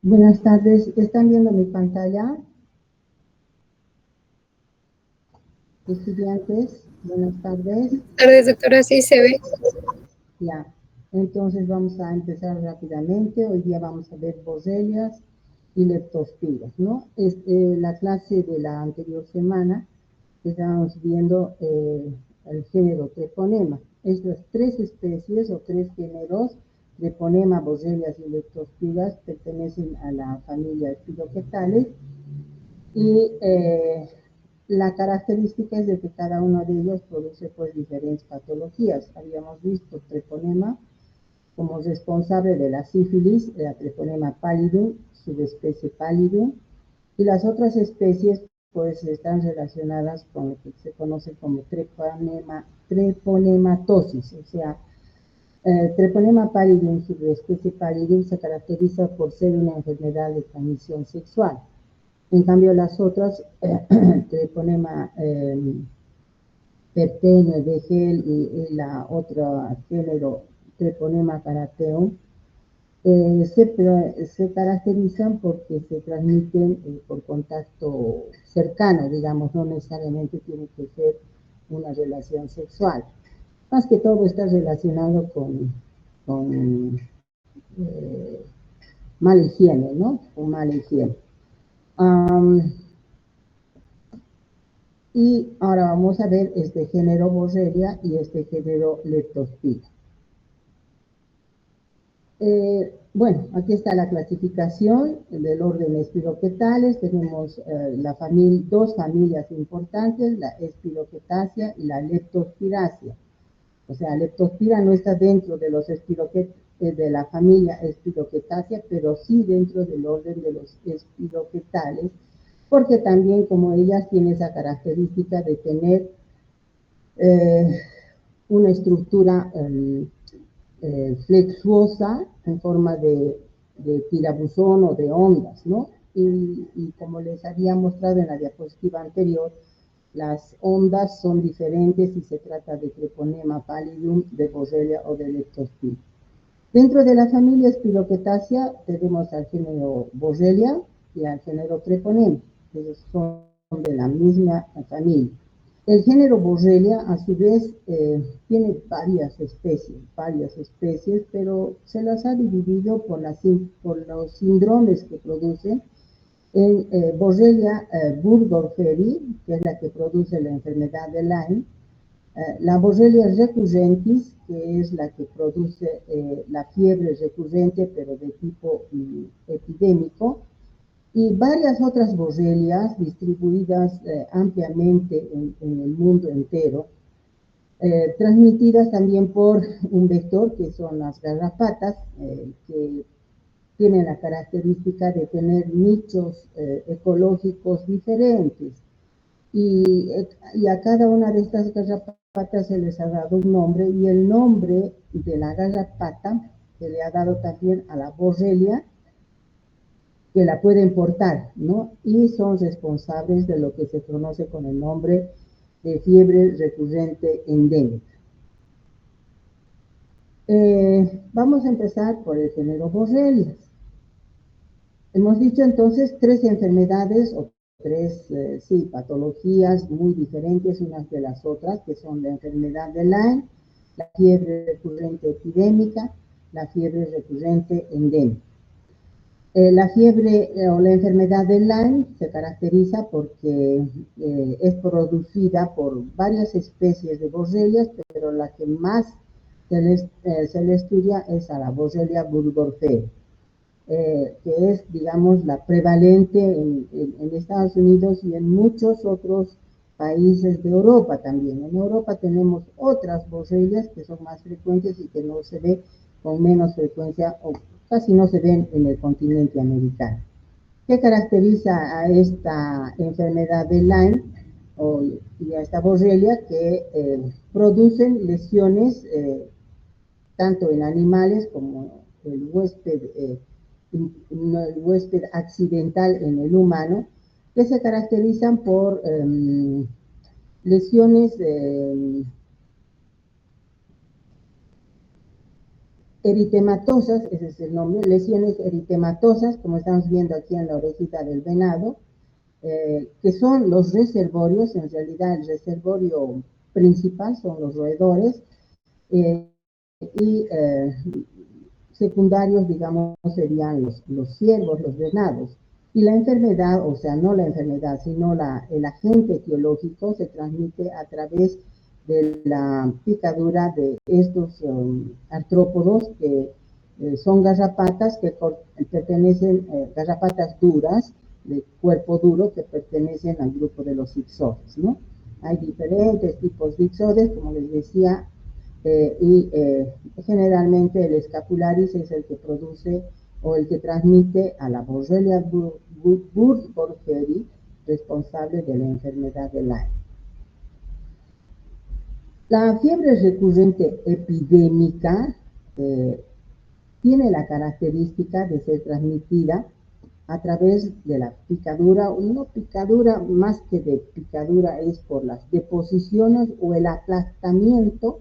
Buenas tardes, ¿están viendo mi pantalla? Estudiantes, buenas tardes. Buenas tardes, doctora, sí se ve. Ya, entonces vamos a empezar rápidamente. Hoy día vamos a ver borrelias y leptospiras, ¿no? La clase de la anterior semana estábamos viendo el género treponema. Estas tres especies o tres géneros, treponema, borrelias y leptospiras, pertenecen a la familia Espiroquetales y la característica es de que cada uno de ellos produce pues diferentes patologías. Habíamos visto treponema como responsable de la sífilis, la treponema pallidum, subespecie pallidum, y las otras especies pues están relacionadas con lo que se conoce como treponematosis, o sea, treponema pallidum, subespecie pallidum, se caracteriza por ser una enfermedad de transmisión sexual. En cambio, las otras, treponema pertenue, Begel y la otra género, treponema carateum, se caracterizan porque se transmiten por contacto cercano, digamos, no necesariamente tiene que ser una relación sexual. Más que todo está relacionado con mala higiene, ¿no? Con mala higiene. Y ahora vamos a ver este género borrelia y este género leptospira. Bueno, aquí está la clasificación del orden Espiroquetales. Tenemos dos familias importantes, la Espiroquetácea y la Leptospiraceae. O sea, Leptospira no está dentro de los de la familia Espiroquetácea, pero sí dentro del orden de los Espiroquetales, porque también como ellas tienen esa característica de tener una estructura flexuosa en forma de tirabuzón o de ondas, ¿no? Y como les había mostrado en la diapositiva anterior, las ondas son diferentes si se trata de treponema pallidum, de borrelia o de leptospira. Dentro de la familia Espiroquetácea tenemos al género borrelia y al género treponema. Ellos son de la misma familia. El género borrelia, a su vez, tiene varias especies, pero se las ha dividido por los síndromes que producen. En borrelia burgdorferi, que es la que produce la enfermedad de Lyme, la borrelia recurrentis, que es la que produce la fiebre recurrente, pero de tipo epidémico, y varias otras borrelias distribuidas ampliamente en el mundo entero, transmitidas también por un vector que son las garrapatas, que tienen la característica de tener nichos ecológicos diferentes. Y a cada una de estas garrapatas se les ha dado un nombre, y el nombre de la garrapata se le ha dado también a la borrelia, que la pueden portar, ¿no? Y son responsables de lo que se conoce con el nombre de fiebre recurrente endémica. Vamos a empezar por el género borrelias. Hemos dicho entonces tres enfermedades o tres patologías muy diferentes unas de las otras, que son la enfermedad de Lyme, la fiebre recurrente epidémica, la fiebre recurrente endémica. La fiebre o la enfermedad de Lyme se caracteriza porque es producida por varias especies de borrelias, pero la que más se le estudia es a la borrelia burgdorferi, que es, digamos, la prevalente en Estados Unidos y en muchos otros países de Europa también. En Europa tenemos otras borrelias que son más frecuentes y que no se ve con menos frecuencia o casi no se ven en el continente americano. ¿Qué caracteriza a esta enfermedad de Lyme y a esta borrelia? Que producen lesiones tanto en animales como el huésped accidental en el humano, que se caracterizan por lesiones eritematosas, ese es el nombre, lesiones eritematosas, como estamos viendo aquí en la orejita del venado, que son los reservorios. En realidad el reservorio principal son los roedores, y secundarios, digamos, serían los ciervos, los venados. Y la enfermedad, o sea, no la enfermedad, sino el agente etiológico se transmite a través de la picadura de estos artrópodos que son garrapatas que pertenecen, garrapatas duras, de cuerpo duro, que pertenecen al grupo de los ixodes, ¿no? Hay diferentes tipos de ixodes, como les decía, y generalmente el escapularis es el que produce o el que transmite a la Borrelia burgdorferi, responsable de la enfermedad de Lyme. La fiebre recurrente epidémica tiene la característica de ser transmitida a través de la picadura, no picadura, más que de picadura, es por las deposiciones o el aplastamiento,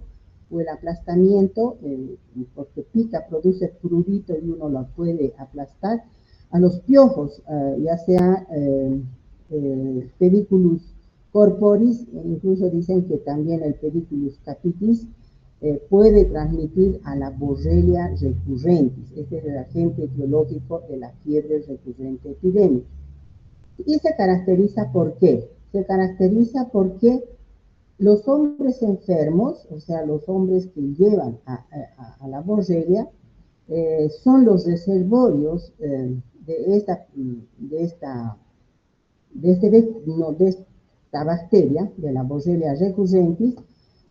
porque pica, produce prurito y uno lo puede aplastar, a los piojos, ya sea pediculus corporis, incluso dicen que también el pediculus capitis puede transmitir a la Borrelia recurrentis. Este es el agente etiológico de la fiebre recurrente epidémica. Y se caracteriza ¿por qué? Se caracteriza porque los hombres enfermos, o sea, los hombres que llevan a la Borrelia, son los reservorios de esta bacteria, de la Borrelia recurrentis,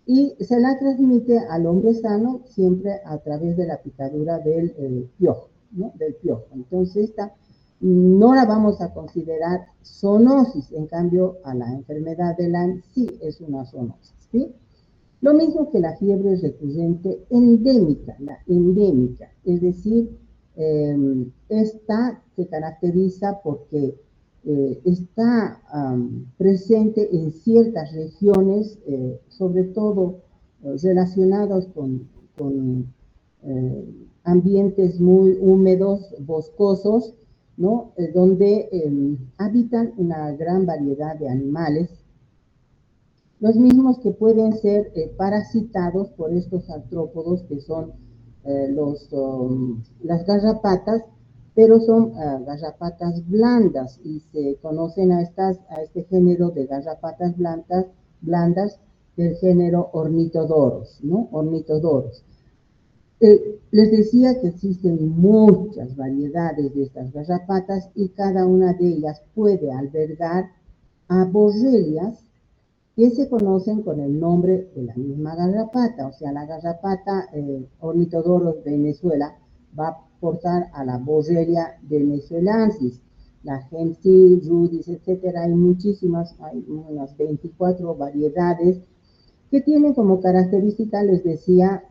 y se la transmite al hombre sano siempre a través de la picadura del piojo, ¿no? Del piojo. Entonces esta no la vamos a considerar zoonosis, en cambio a la enfermedad de Lyme sí es una zoonosis, ¿sí? Lo mismo que la fiebre recurrente endémica, la endémica, es decir, esta se caracteriza porque está presente en ciertas regiones, sobre todo relacionados con ambientes muy húmedos, boscosos, ¿no? Donde habitan una gran variedad de animales, los mismos que pueden ser parasitados por estos artrópodos que son las garrapatas, pero son garrapatas blandas, y se conocen a este género de garrapatas blandas del género Ornithodoros, ¿no? Ornithodoros. Les decía que existen muchas variedades de estas garrapatas y cada una de ellas puede albergar a borrelias que se conocen con el nombre de la misma garrapata. O sea, la garrapata Ornithodoros Venezuela va a portar a la Borrelia venezuelensis, la Gentil, Rudis, etcétera. Hay muchísimas, hay unas 24 variedades que tienen como característica, les decía,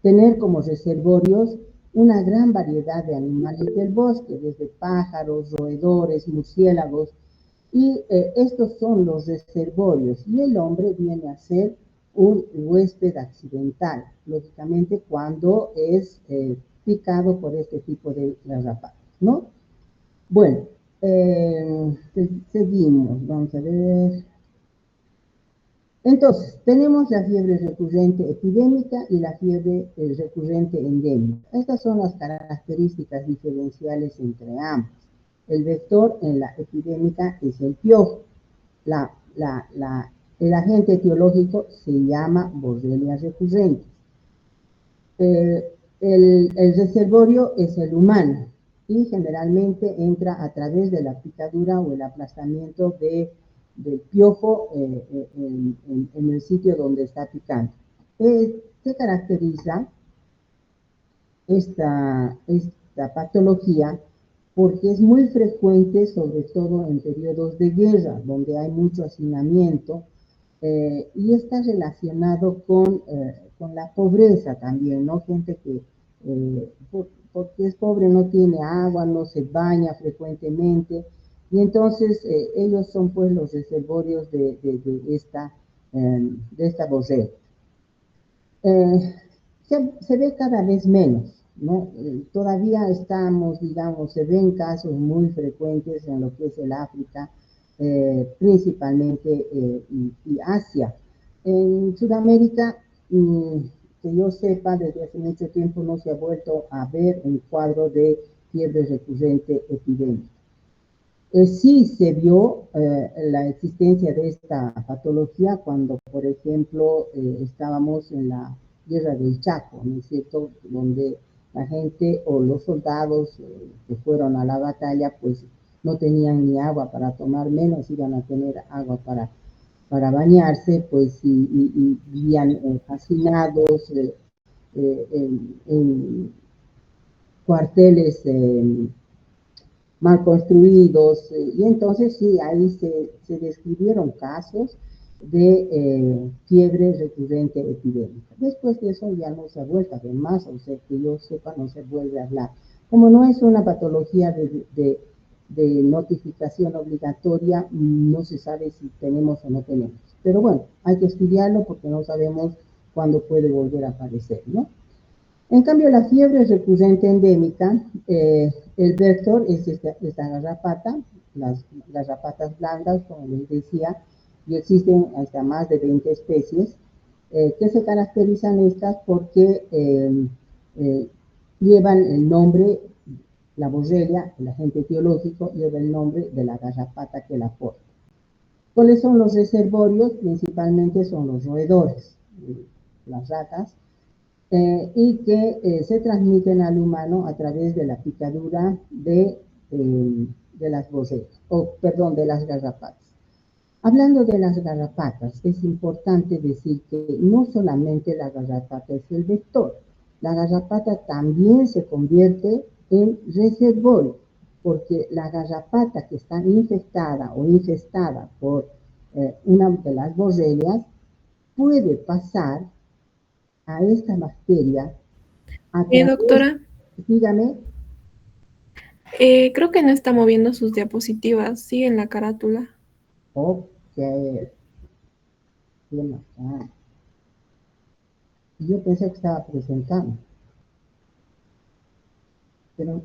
tener como reservorios una gran variedad de animales del bosque, desde pájaros, roedores, murciélagos, y estos son los reservorios, y el hombre viene a ser un huésped accidental, lógicamente cuando es picado por este tipo de garrapatas, ¿no? Bueno, seguimos, vamos a ver. Entonces, tenemos la fiebre recurrente epidémica y la fiebre recurrente endémica. Estas son las características diferenciales entre ambas. El vector en la epidémica es el piojo. El agente etiológico se llama Borrelia recurrente. El reservorio es el humano y generalmente entra a través de la picadura o el aplastamiento del piojo en el sitio donde está picando. Se caracteriza esta patología porque es muy frecuente, sobre todo en periodos de guerra, donde hay mucho hacinamiento, y está relacionado con con la pobreza también, ¿no? Gente que porque es pobre no tiene agua, no se baña frecuentemente, y entonces ellos son pues los reservorios de esta borrega. Se ve cada vez menos, ¿no? Todavía estamos, digamos, se ven casos muy frecuentes en lo que es el África, principalmente y Asia. En Sudamérica, que yo sepa, desde hace mucho tiempo no se ha vuelto a ver un cuadro de fiebre recurrente epidémica. Sí se vio la existencia de esta patología cuando, por ejemplo, estábamos en la guerra del Chaco, ¿no es cierto?, donde la gente o los soldados que fueron a la batalla, pues no tenían ni agua para tomar, menos iban a tener agua para bañarse, pues y vivían hacinados en cuarteles mal construidos, y entonces sí, ahí se describieron casos de fiebre recurrente epidémica. Después de eso ya no se ha vuelto a ver más, o sea, que yo sepa, no se vuelve a hablar. Como no es una patología de notificación obligatoria, no se sabe si tenemos o no tenemos. Pero bueno, hay que estudiarlo porque no sabemos cuándo puede volver a aparecer, ¿no? En cambio, la fiebre recurrente endémica, el vector es esta garrapata, las garrapatas blandas, como les decía, y existen hasta más de 20 especies, que se caracterizan estas porque llevan el nombre, la borrelia, el agente etiológico, lleva el nombre de la garrapata que la porta. ¿Cuáles son los reservorios? Principalmente son los roedores, las ratas, y que se transmiten al humano a través de la picadura de las borregas, o perdón, de las garrapatas. Hablando de las garrapatas, es importante decir que no solamente la garrapata es el vector, la garrapata también se convierte en reservorio, porque la garrapata que está infectada o infestada por una de las borrelias puede pasar a esta bacteria a través, Doctora, dígame, creo que no está moviendo sus diapositivas, sigue en la carátula. ok, bien acá. Yo pensé que estaba presentando, pero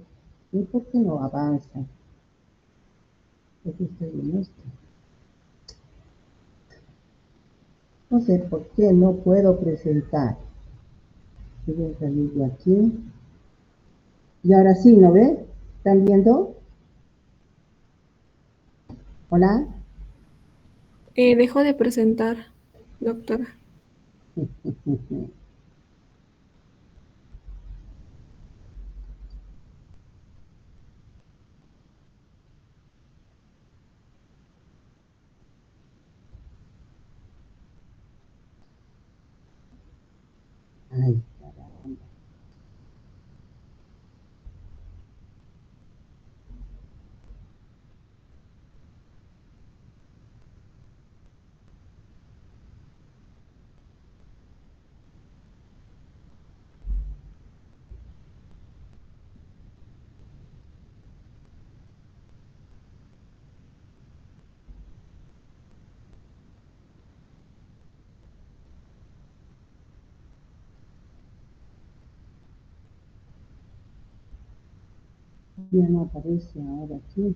¿y por qué no avanza? Porque estoy en esto. No sé por qué no puedo presentar. Voy a salir de aquí. Y ahora sí, ¿no ve? ¿Están viendo? Hola. Dejó de presentar, doctora. Ay, caramba. Ya no aparece ahora aquí.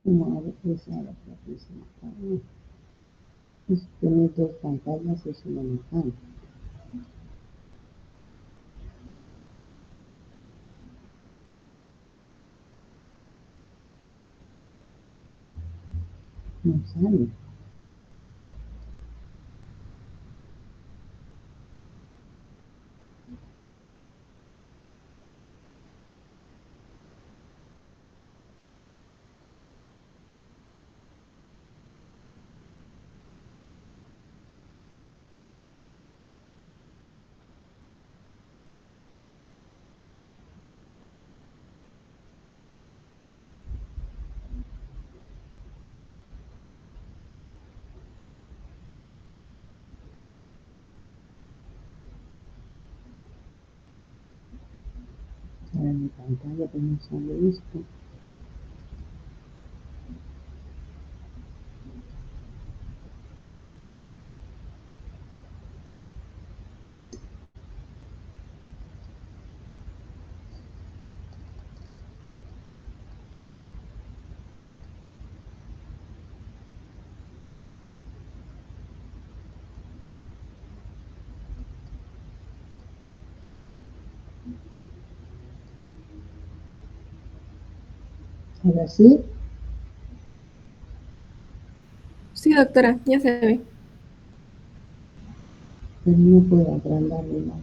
No, a ver, esa era la presentación. Tener dos pantallas es una mecánica. No sale. mostrar en mi pantalla, pero no sale esto. Ahora sí, Sí, doctora, ya se ve. pero no puedo agrandarlo más.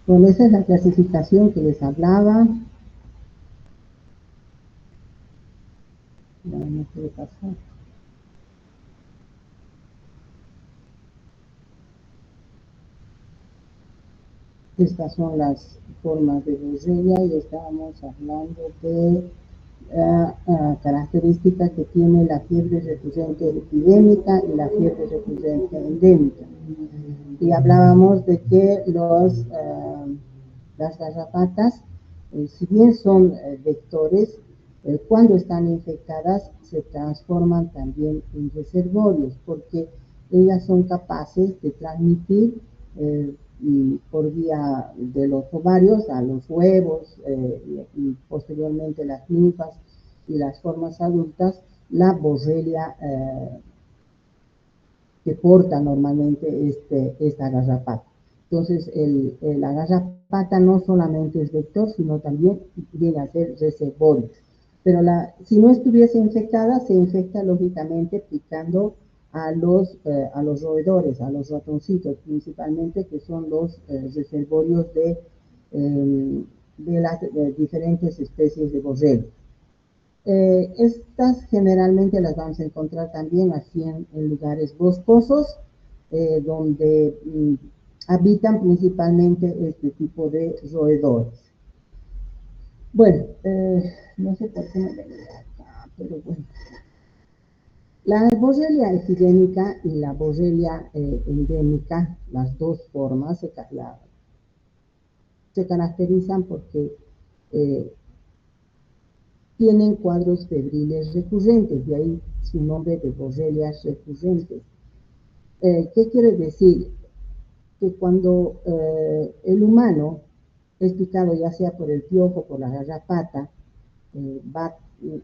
Bueno, esa es la clasificación que les hablaba. Ya no puede pasar. Estas son las formas de Borrelia y estábamos hablando de características que tiene la fiebre recurrente epidémica y la fiebre recurrente endémica. Y hablábamos de que las garrapatas, si bien son vectores, cuando están infectadas se transforman también en reservorios, porque ellas son capaces de transmitir por vía de los ovarios a los huevos y posteriormente las ninfas y las formas adultas la borrelia que porta normalmente esta garrapata. Entonces, la garrapata no solamente es vector, sino también viene a ser reservorio. Pero si no estuviese infectada, se infecta lógicamente picando a los roedores, a los ratoncitos principalmente, que son los reservorios de las diferentes especies de borrelia. Estas generalmente las vamos a encontrar también así en lugares boscosos, donde habitan principalmente este tipo de roedores. Bueno, no sé por qué me venía acá, pero bueno. La borrelia epidémica y la borrelia endémica, las dos formas, se caracterizan porque tienen cuadros febriles recurrentes, de ahí su nombre de borrelias recurrentes. ¿Qué quiere decir? Que cuando el humano es picado ya sea por el piojo, por la garrapata, va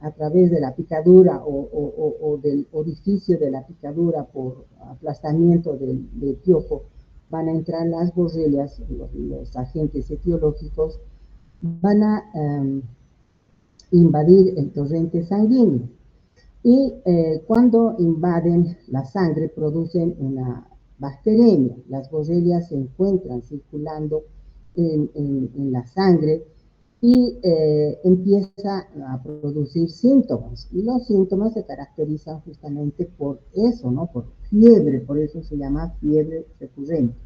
a través de la picadura o del orificio de la picadura por aplastamiento del piojo, van a entrar las borrelias, los agentes etiológicos, van a invadir el torrente sanguíneo. Y cuando invaden la sangre producen una bacteremia. Las borrelias se encuentran circulando en la sangre y empieza a producir síntomas. Y los síntomas se caracterizan justamente por eso, ¿no? Por fiebre, por eso se llama fiebre recurrente.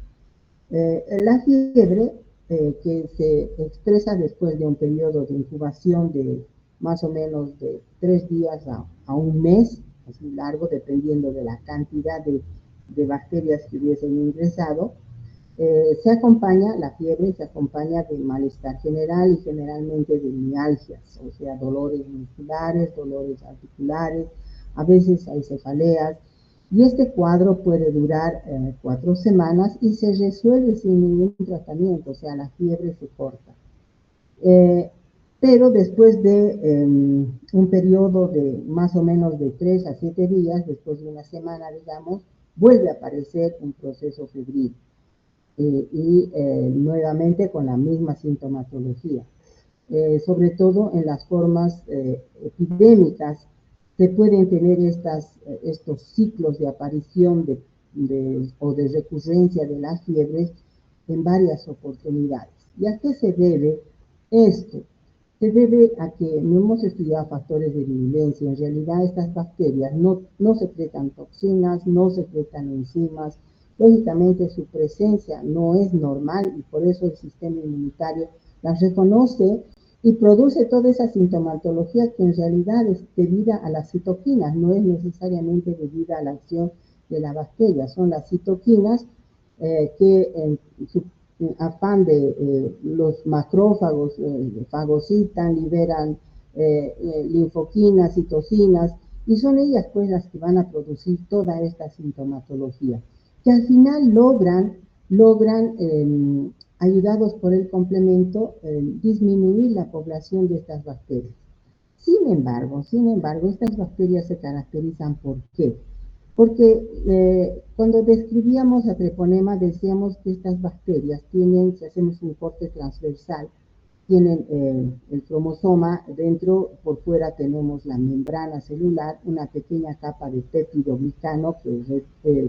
La fiebre que se expresa después de un periodo de incubación de más o menos de 3 días a un mes, así largo, dependiendo de la cantidad de bacterias que hubiesen ingresado, la fiebre se acompaña de malestar general y generalmente de mialgias, o sea, dolores musculares, dolores articulares, a veces hay cefaleas, y este cuadro puede durar 4 semanas y se resuelve sin ningún tratamiento, o sea, la fiebre se corta. Pero después de un periodo de más o menos de 3 a 7 días, después de una semana, digamos, vuelve a aparecer un proceso febril y nuevamente con la misma sintomatología. Sobre todo en las formas epidémicas, se pueden tener estos ciclos de aparición o de recurrencia de las fiebres en varias oportunidades. ¿Y a qué se debe esto? Se debe a que no hemos estudiado factores de virulencia. En realidad estas bacterias no secretan toxinas, no secretan enzimas. Lógicamente su presencia no es normal y por eso el sistema inmunitario las reconoce y produce toda esa sintomatología que en realidad es debida a las citoquinas, no es necesariamente debida a la acción de la bacteria, son las citoquinas que en su afán de los macrófagos fagocitan, liberan linfoquinas, citocinas, y son ellas pues las que van a producir toda esta sintomatología, que al final logran ayudados por el complemento, disminuir la población de estas bacterias. Sin embargo, estas bacterias se caracterizan ¿por qué? Porque cuando describíamos a treponema decíamos que estas bacterias tienen, si hacemos un corte transversal, tienen el cromosoma dentro, por fuera tenemos la membrana celular, una pequeña capa de peptidoglicano que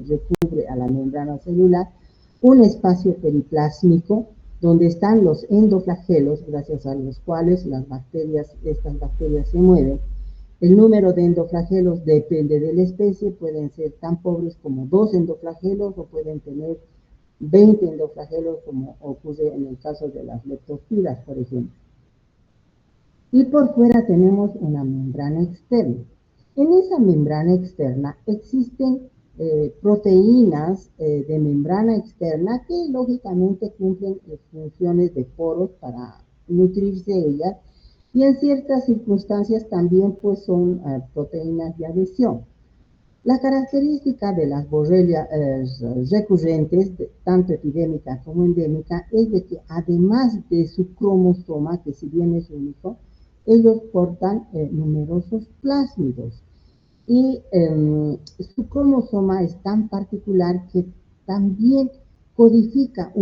recubre a la membrana celular, un espacio periplásmico donde están los endoflagelos, gracias a los cuales estas bacterias se mueven. El número de endoflagelos depende de la especie, pueden ser tan pobres como 2 endoflagelos o pueden tener 20 endoflagelos, como ocurre en el caso de las leptospiras, por ejemplo. Y por fuera tenemos una membrana externa. En esa membrana externa existen proteínas de membrana externa que lógicamente cumplen funciones de poros para nutrirse ellas, y en ciertas circunstancias también pues son proteínas de adhesión. La característica de las borrelias recurrentes, tanto epidémica como endémica, es de que además de su cromosoma, que si bien es único, ellos portan numerosos plásmidos. Y su cromosoma es tan particular que también codifica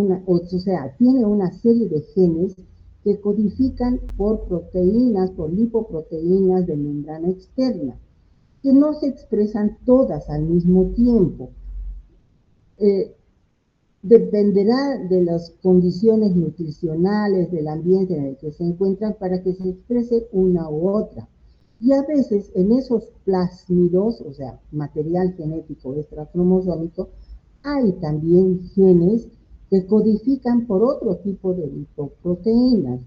tiene una serie de genes que codifican por proteínas, por lipoproteínas de membrana externa, que no se expresan todas al mismo tiempo. Dependerá de las condiciones nutricionales, del ambiente en el que se encuentran para que se exprese una u otra. Y a veces en esos plásmidos, o sea, material genético extracromosómico, hay también genes que codifican por otro tipo de lipoproteínas,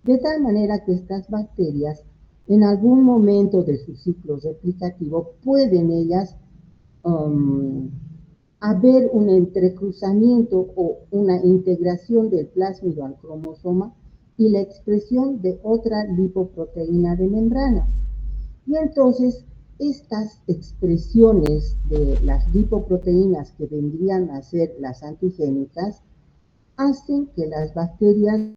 de tal manera que estas bacterias, en algún momento de su ciclo replicativo, pueden ellas haber un entrecruzamiento o una integración del plásmido al cromosoma y la expresión de otra lipoproteína de membrana. Y entonces estas expresiones de las lipoproteínas, que vendrían a ser las antigénicas, hacen que las bacterias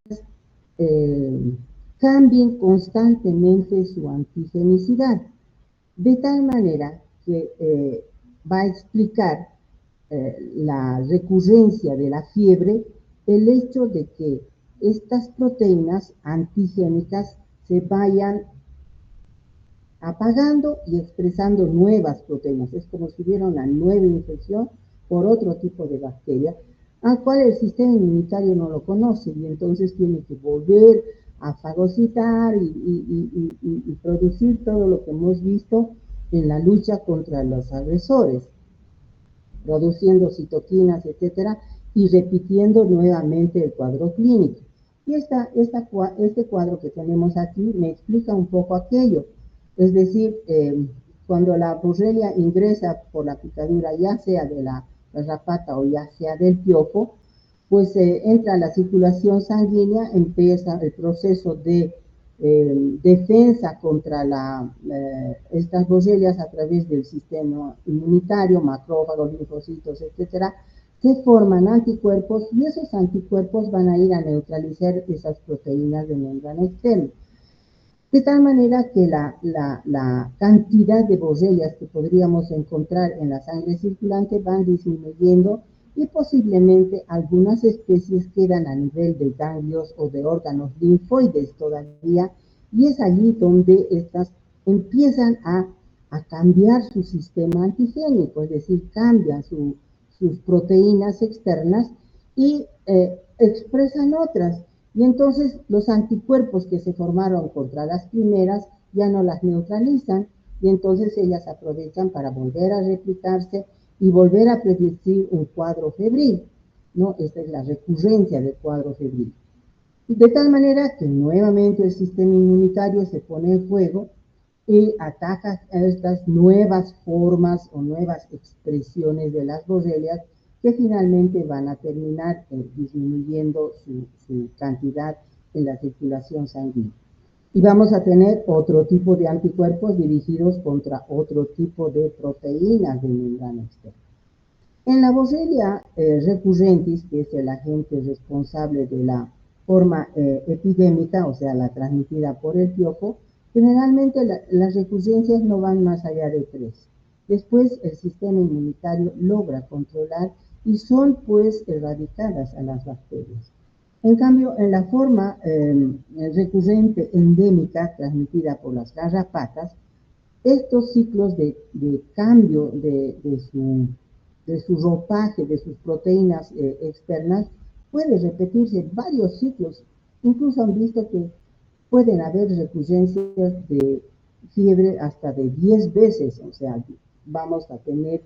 cambien constantemente su antigenicidad, de tal manera que va a explicar la recurrencia de la fiebre el hecho de que estas proteínas antigénicas se vayan apagando y expresando nuevas proteínas. Es como si hubiera una nueva infección por otro tipo de bacteria, al cual el sistema inmunitario no lo conoce, y entonces tiene que volver a fagocitar y producir todo lo que hemos visto en la lucha contra los agresores, produciendo citoquinas, etcétera, y repitiendo nuevamente el cuadro clínico. Y este cuadro que tenemos aquí me explica un poco aquello. Es decir, cuando la borrelia ingresa por la picadura, ya sea de la garrapata o ya sea del piojo, pues entra a la circulación sanguínea, empieza el proceso de defensa contra estas borrelias a través del sistema inmunitario, macrófagos, linfocitos, etcétera. Se forman anticuerpos y esos anticuerpos van a ir a neutralizar esas proteínas de membrana externa. De tal manera que la cantidad de borrelias que podríamos encontrar en la sangre circulante van disminuyendo, y posiblemente algunas especies quedan a nivel de ganglios o de órganos linfoides todavía, y es allí donde estas empiezan a cambiar su sistema antigénico, es decir, cambian sus proteínas externas y expresan otras. Y entonces los anticuerpos que se formaron contra las primeras ya no las neutralizan, y entonces ellas aprovechan para volver a replicarse y volver a producir un cuadro febril, ¿no? Esta es la recurrencia del cuadro febril. De tal manera que nuevamente el sistema inmunitario se pone en juego y ataca a estas nuevas formas o nuevas expresiones de las borrelias, que finalmente van a terminar disminuyendo su cantidad en la circulación sanguínea. Y vamos a tener otro tipo de anticuerpos dirigidos contra otro tipo de proteínas de membrana externa. En la Borrelia recurrentis, que es el agente responsable de la forma epidémica, o sea, la transmitida por el piojo, generalmente las recurrencias no van más allá de 3. Después el sistema inmunitario logra controlar y son pues erradicadas a las bacterias. En cambio, en la forma recurrente endémica transmitida por las garrapatas, estos ciclos de cambio de su ropaje, de sus proteínas externas, puede repetirse varios ciclos. Incluso han visto que pueden haber recurrencias de fiebre hasta de 10 veces, o sea, vamos a tener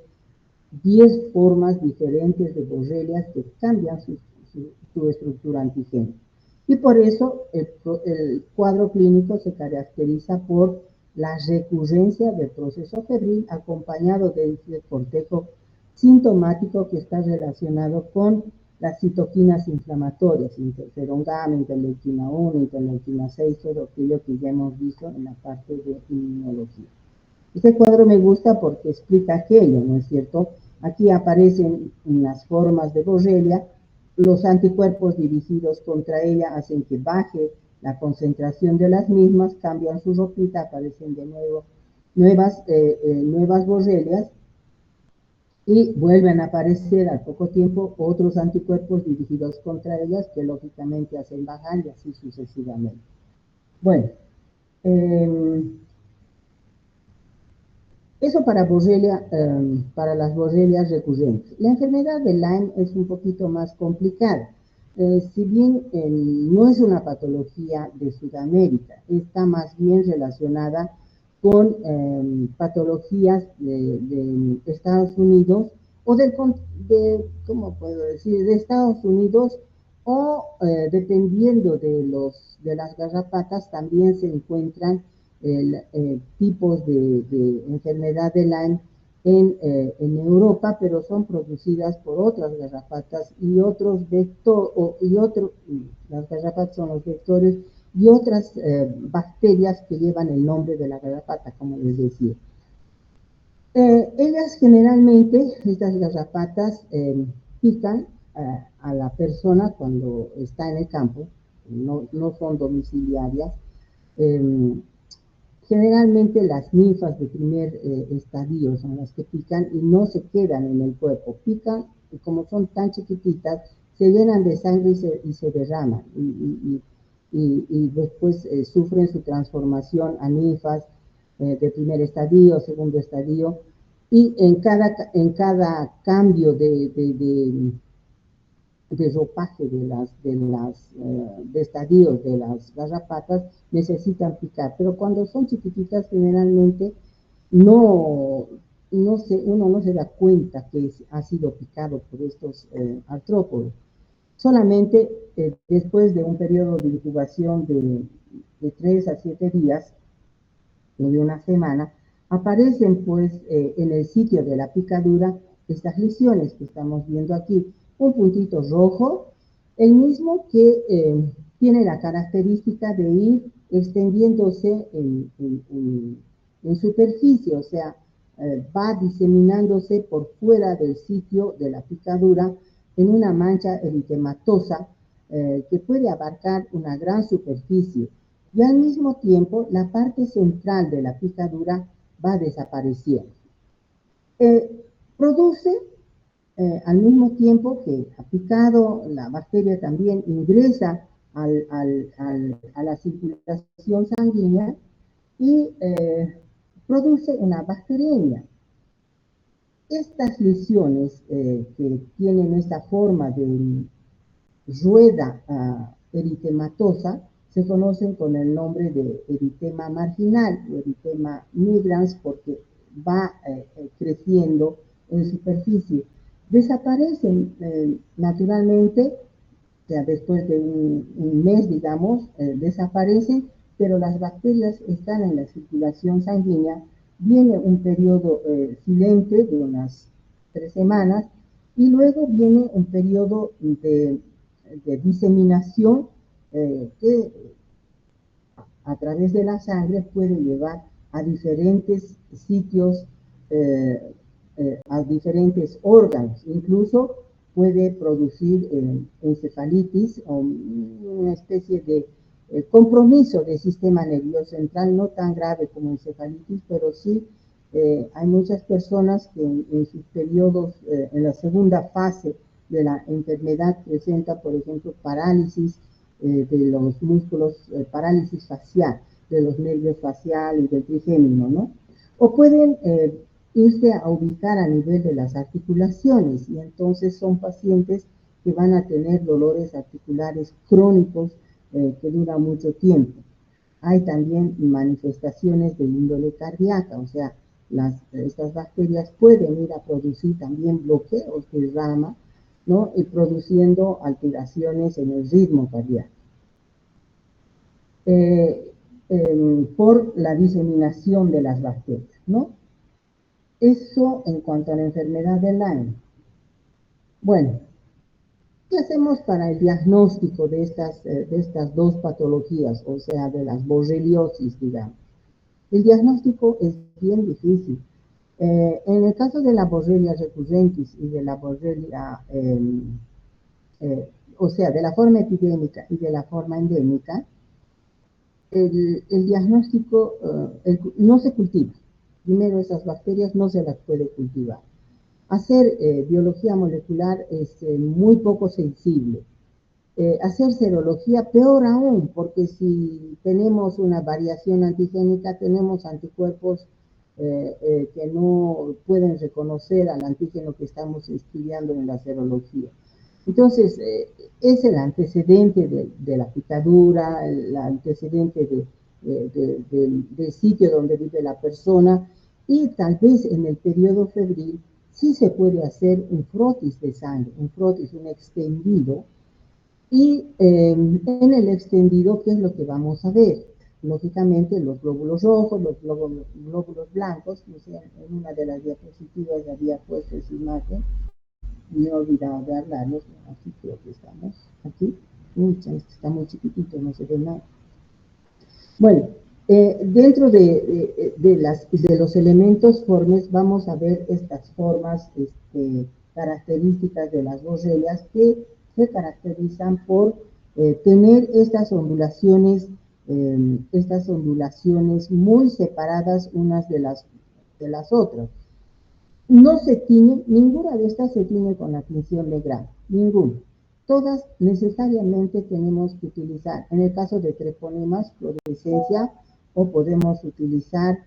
10 formas diferentes de borrelias que cambian su estructura antigénica. Y por eso el cuadro clínico se caracteriza por la recurrencia del proceso febril acompañado de ese cortejo sintomático que está relacionado con las citoquinas inflamatorias, interferón gamma, interleuquina 1, interleuquina 6, todo aquello que ya hemos visto en la parte de inmunología. Este cuadro me gusta porque explica aquello, ¿no es cierto? Aquí aparecen unas formas de borrelia, los anticuerpos dirigidos contra ella hacen que baje la concentración de las mismas, cambian su ropita, aparecen de nuevo nuevas borrelias y vuelven a aparecer al poco tiempo otros anticuerpos dirigidos contra ellas que lógicamente hacen bajar y así sucesivamente. Bueno, eso para para las borrelias recurrentes. La enfermedad de Lyme es un poquito más complicada. Si bien no es una patología de Sudamérica, está más bien relacionada con patologías de Estados Unidos o ¿cómo puedo decir? De Estados Unidos o dependiendo de las garrapatas también se encuentran tipos de enfermedad de Lyme en Europa, pero son producidas por otras garrapatas y otros las garrapatas son los vectores y otras bacterias que llevan el nombre de la garrapata, como les decía. Ellas generalmente, estas garrapatas, pican a la persona cuando está en el campo, no son domiciliarias. Generalmente las ninfas de primer estadio son las que pican y no se quedan en el cuerpo. Pican y como son tan chiquititas, se llenan de sangre y se derraman. Y después sufren su transformación a ninfas de primer estadio, segundo estadio. Y en cada cambio de ropaje de estadios de las garrapatas necesitan picar, pero cuando son chiquititas generalmente uno no se da cuenta que ha sido picado por estos artrópodos. Solamente después de un periodo de incubación de 3 a 7 días, o de una semana, aparecen pues en el sitio de la picadura estas lesiones que estamos viendo aquí. Un puntito rojo, el mismo que tiene la característica de ir extendiéndose en superficie, o sea, va diseminándose por fuera del sitio de la picadura en una mancha eritematosa que puede abarcar una gran superficie. Y al mismo tiempo la parte central de la picadura va desapareciendo. Produce al mismo tiempo que ha picado, la bacteria también ingresa a la circulación sanguínea y produce una bacteriemia. Estas lesiones que tienen esta forma de rueda eritematosa se conocen con el nombre de eritema marginal o eritema migrans porque va creciendo en superficie. Desaparecen naturalmente, o sea, después de un mes, digamos, desaparecen, pero las bacterias están en la circulación sanguínea. Viene un periodo silente de unas 3 semanas Y luego viene un periodo de diseminación que a través de la sangre puede llevar a diferentes sitios, a diferentes órganos. Incluso puede producir encefalitis o una especie de compromiso del sistema nervioso central, no tan grave como encefalitis, pero sí hay muchas personas que en sus periodos, en la segunda fase de la enfermedad, presenta, por ejemplo, parálisis de los músculos, parálisis facial, de los nervios faciales y del trigémino, ¿no? O pueden irse a ubicar a nivel de las articulaciones, y entonces son pacientes que van a tener dolores articulares crónicos que duran mucho tiempo. Hay también manifestaciones de índole cardíaca, o sea, estas bacterias pueden ir a producir también bloqueos de rama, ¿no? Y produciendo alteraciones en el ritmo cardíaco. Por la diseminación de las bacterias, ¿no? Eso en cuanto a la enfermedad de Lyme. Bueno, ¿qué hacemos para el diagnóstico de estas dos patologías, o sea, de las borreliosis, digamos? El diagnóstico es bien difícil. En el caso de la Borrelia recurrentis y de la Borrelia, o sea, de la forma epidémica y de la forma endémica, el diagnóstico no se cultiva. Primero, esas bacterias no se las puede cultivar. Hacer biología molecular es muy poco sensible. Hacer serología, peor aún, porque si tenemos una variación antigénica, tenemos anticuerpos que no pueden reconocer al antígeno que estamos estudiando en la serología. Entonces, es el antecedente de la picadura, el antecedente del sitio donde vive la persona, y tal vez en el periodo febril sí se puede hacer un frotis de sangre, un frotis, un extendido, y en el extendido, ¿qué es lo que vamos a ver? Lógicamente, los glóbulos rojos, los glóbulos blancos, no sé, en una de las diapositivas había puesto esa imagen, me he olvidado de hablarlos, aquí creo que estamos, aquí, está muy chiquitito, no se ve nada. Bueno, dentro de los elementos formes vamos a ver estas formas características de las borrelias que se caracterizan por tener estas ondulaciones muy separadas unas de las otras. No se tiñe, ninguna de estas se tiñe con la tinción de grano, ninguna. Todas necesariamente tenemos que utilizar, en el caso de treponemas, fluorescencia, o podemos utilizar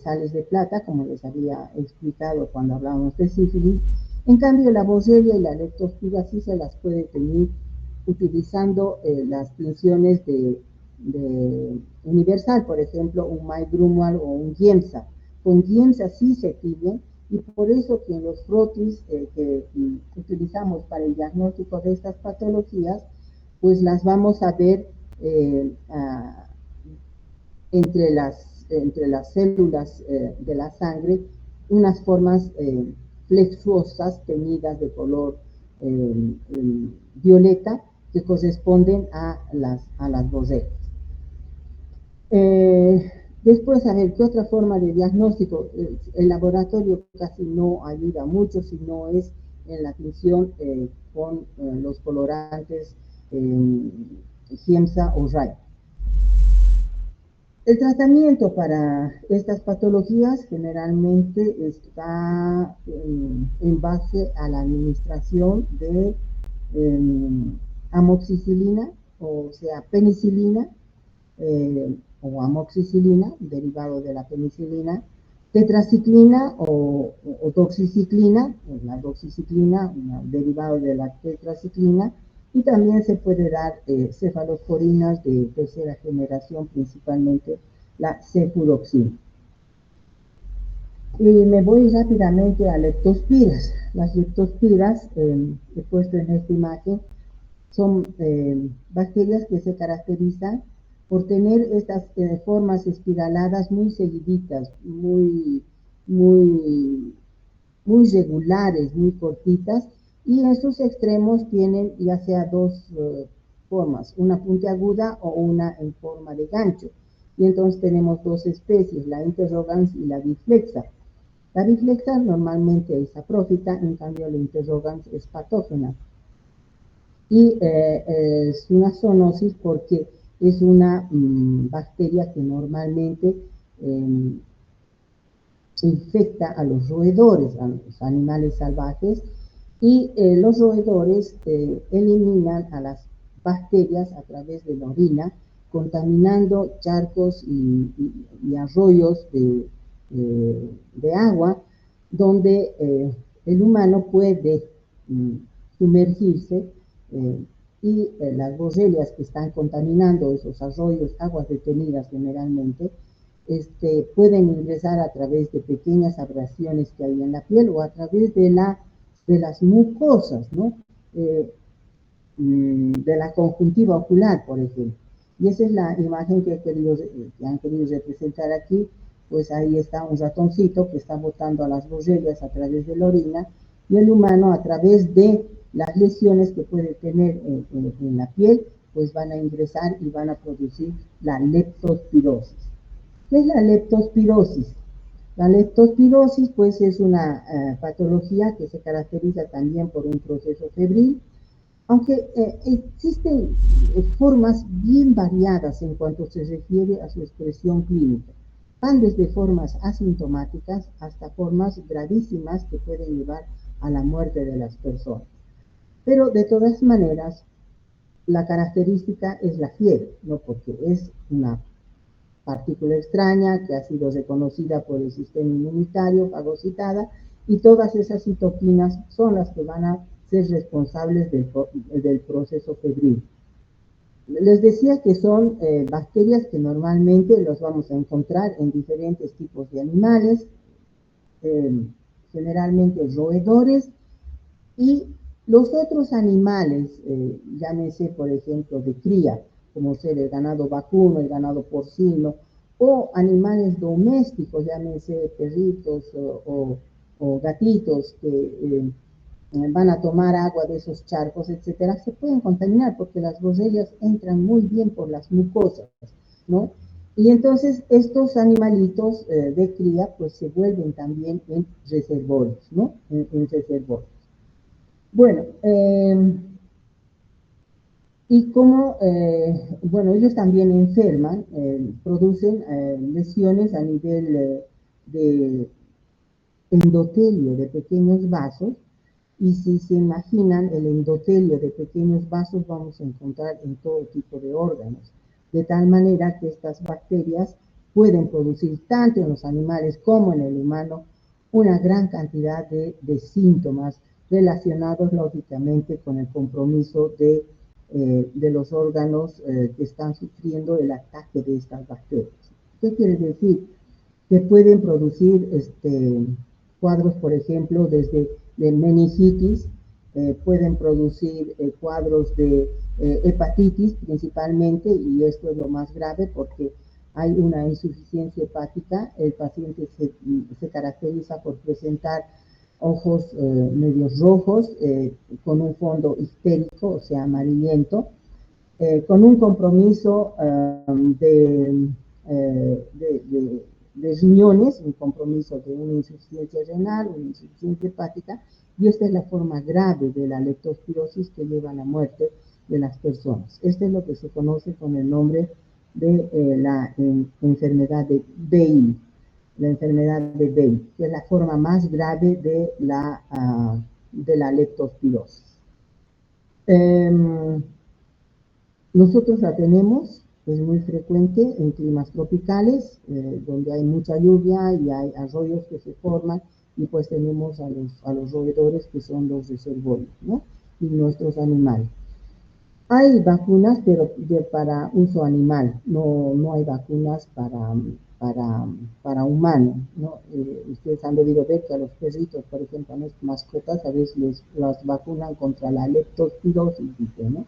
sales de plata, como les había explicado cuando hablábamos de sífilis. En cambio, la borrelia y la leptospira sí se las puede teñir utilizando las tinciones de universal, por ejemplo, un Mike Grunwald o un Giemsa. Con Giemsa sí se tiñen, y por eso que en los frotis que utilizamos para el diagnóstico de estas patologías, pues las vamos a ver entre las células de la sangre, unas formas flexuosas teñidas de color violeta que corresponden a las borrelias. Después, a ver, ¿qué otra forma de diagnóstico? El laboratorio casi no ayuda mucho si no es en la tinción con los colorantes Giemsa o RAI. El tratamiento para estas patologías generalmente está en base a la administración de amoxicilina, o sea, penicilina, o amoxicilina, derivado de la penicilina, tetraciclina o doxiciclina, la doxiciclina, derivado de la tetraciclina, y también se puede dar cefalosporinas de tercera generación, principalmente la cefuroxina. Y me voy rápidamente a leptospiras. Las leptospiras, he puesto en esta imagen, son bacterias que se caracterizan por tener estas formas espiraladas muy seguiditas, muy muy regulares, muy cortitas, y en sus extremos tienen ya sea dos formas, una puntiaguda o una en forma de gancho. Y entonces tenemos dos especies, la interrogans y la biflexa. La biflexa normalmente es saprófita, en cambio la interrogans es patógena. Y es una zoonosis porque es una bacteria que normalmente infecta a los roedores, a los animales salvajes, y los roedores eliminan a las bacterias a través de la orina, contaminando charcos y arroyos de agua, donde el humano puede sumergirse y las borrelias que están contaminando esos arroyos, aguas detenidas generalmente, pueden ingresar a través de pequeñas abrasiones que hay en la piel o a través de las mucosas, ¿no? De la conjuntiva ocular, por ejemplo. Y esa es la imagen que han querido representar aquí. Pues ahí está un ratoncito que está botando a las borrelias a través de la orina, y el humano, a través de las lesiones que puede tener en la piel, pues van a ingresar y van a producir la leptospirosis. ¿Qué es la leptospirosis? La leptospirosis, pues, es una patología que se caracteriza también por un proceso febril, aunque existen formas bien variadas en cuanto se refiere a su expresión clínica. Van desde formas asintomáticas hasta formas gravísimas que pueden llevar a la muerte de las personas. Pero de todas maneras, la característica es la fiebre, ¿no? Porque es una partícula extraña que ha sido reconocida por el sistema inmunitario, fagocitada, y todas esas citoquinas son las que van a ser responsables del proceso febril. Les decía que son bacterias que normalmente los vamos a encontrar en diferentes tipos de animales, generalmente roedores, y los otros animales, llámese por ejemplo de cría, como ser el ganado vacuno, el ganado porcino, o animales domésticos, llámese perritos o gatitos que van a tomar agua de esos charcos, etcétera, se pueden contaminar porque las borrelias entran muy bien por las mucosas, ¿no? Y entonces estos animalitos de cría pues se vuelven también en reservorios, ¿no? En reservorios. Bueno, y como, bueno, ellos también enferman, producen lesiones a nivel de endotelio de pequeños vasos, y si se imaginan el endotelio de pequeños vasos vamos a encontrar en todo tipo de órganos, de tal manera que estas bacterias pueden producir tanto en los animales como en el humano una gran cantidad de síntomas relacionados lógicamente con el compromiso de los órganos que están sufriendo el ataque de estas bacterias. ¿Qué quiere decir? Que pueden producir cuadros, por ejemplo, desde de meningitis, pueden producir cuadros de hepatitis principalmente, y esto es lo más grave porque hay una insuficiencia hepática. El paciente se caracteriza por presentar ojos medios rojos, con un fondo histérico, o sea, amarillento, con un compromiso de riñones, un compromiso de una insuficiencia renal, una insuficiencia hepática, y esta es la forma grave de la leptospirosis que lleva a la muerte de las personas. Este es lo que se conoce con el nombre de la enfermedad de Bale, la enfermedad de Bale, que es la forma más grave de la leptospirosis. Nosotros la tenemos, es muy frecuente en climas tropicales, donde hay mucha lluvia y hay arroyos que se forman, y pues tenemos a los roedores que son los reservorios, ¿no? Y nuestros animales. Hay vacunas, pero para uso animal, no hay vacunas para humanos, ¿no? Ustedes han debido ver que a los perritos, por ejemplo, a nuestras mascotas, a veces las vacunan contra la leptospirosis, ¿no?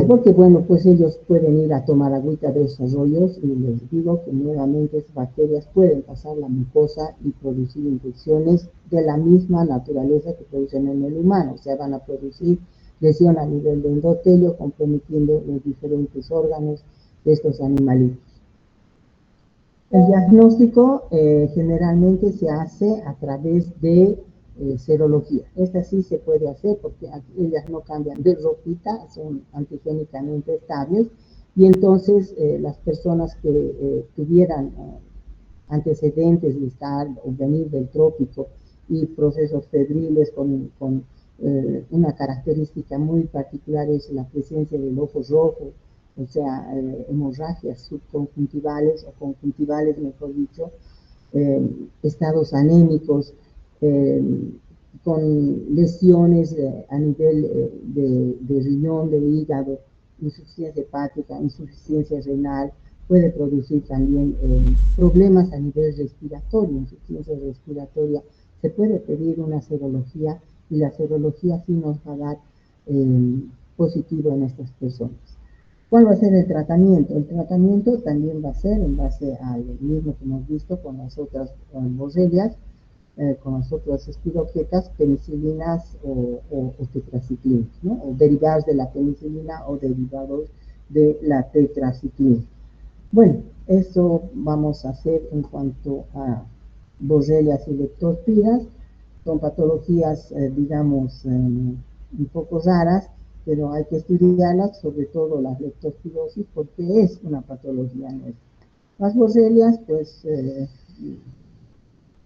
Porque, bueno, pues ellos pueden ir a tomar agüita de esos rollos y les digo que nuevamente esas bacterias pueden pasar la mucosa y producir infecciones de la misma naturaleza que producen en el humano, o sea, van a producir lesión a nivel de endotelio, comprometiendo los diferentes órganos de estos animalitos. El diagnóstico generalmente se hace a través de serología. Esta sí se puede hacer porque ellas no cambian de ropita, son antigénicamente estables y entonces las personas que tuvieran antecedentes de estar o venir del trópico y procesos febriles con una característica muy particular es la presencia del ojo rojo, o sea, hemorragias subconjuntivales o conjuntivales, mejor dicho, estados anémicos, eh, con lesiones a nivel de riñón, de hígado, insuficiencia hepática, insuficiencia renal, puede producir también problemas a nivel respiratorio, insuficiencia respiratoria. Se puede pedir una serología y la serología sí nos va a dar positivo en estas personas. ¿Cuál va a ser el tratamiento? El tratamiento también va a ser en base al mismo que hemos visto con las otras borrelias, con las otras espiroquetas, penicilinas o tetraciclinas, ¿no? O derivados de la penicilina o derivados de la tetraciclina. Bueno, eso vamos a hacer en cuanto a borrelias y leptospiras. Son patologías, digamos, un poco raras, pero hay que estudiarlas, sobre todo la leptospirosis, porque es una patología nuestra. Las borrelias, pues,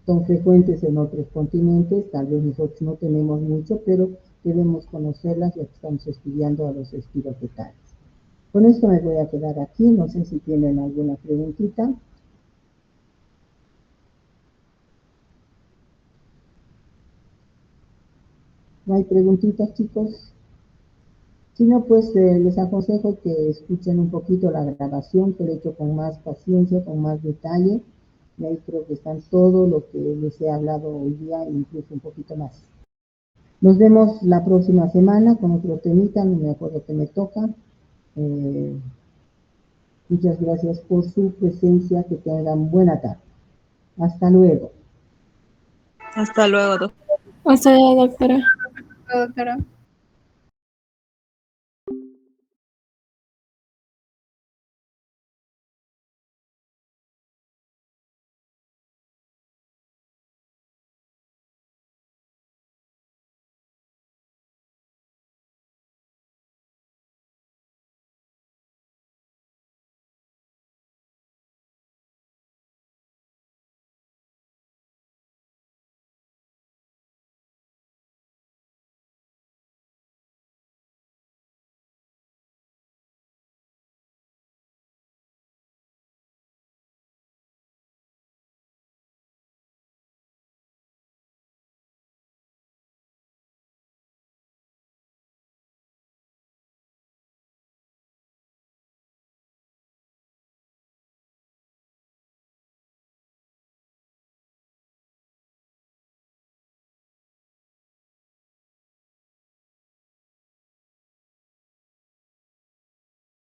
son frecuentes en otros continentes, tal vez nosotros no tenemos mucho, pero debemos conocerlas ya que estamos estudiando a los espiroquetales. Con esto me voy a quedar aquí, no sé si tienen alguna preguntita. ¿No hay preguntitas, chicos? Si no, pues les aconsejo que escuchen un poquito la grabación que he hecho con más paciencia, con más detalle. Y ahí creo que están todo lo que les he hablado hoy día, incluso un poquito más. Nos vemos la próxima semana con otro temita, no me acuerdo que me toca. Muchas gracias por su presencia, que tengan buena tarde. Hasta luego. Hasta luego, doctor. Hasta luego, doctora. Doctora.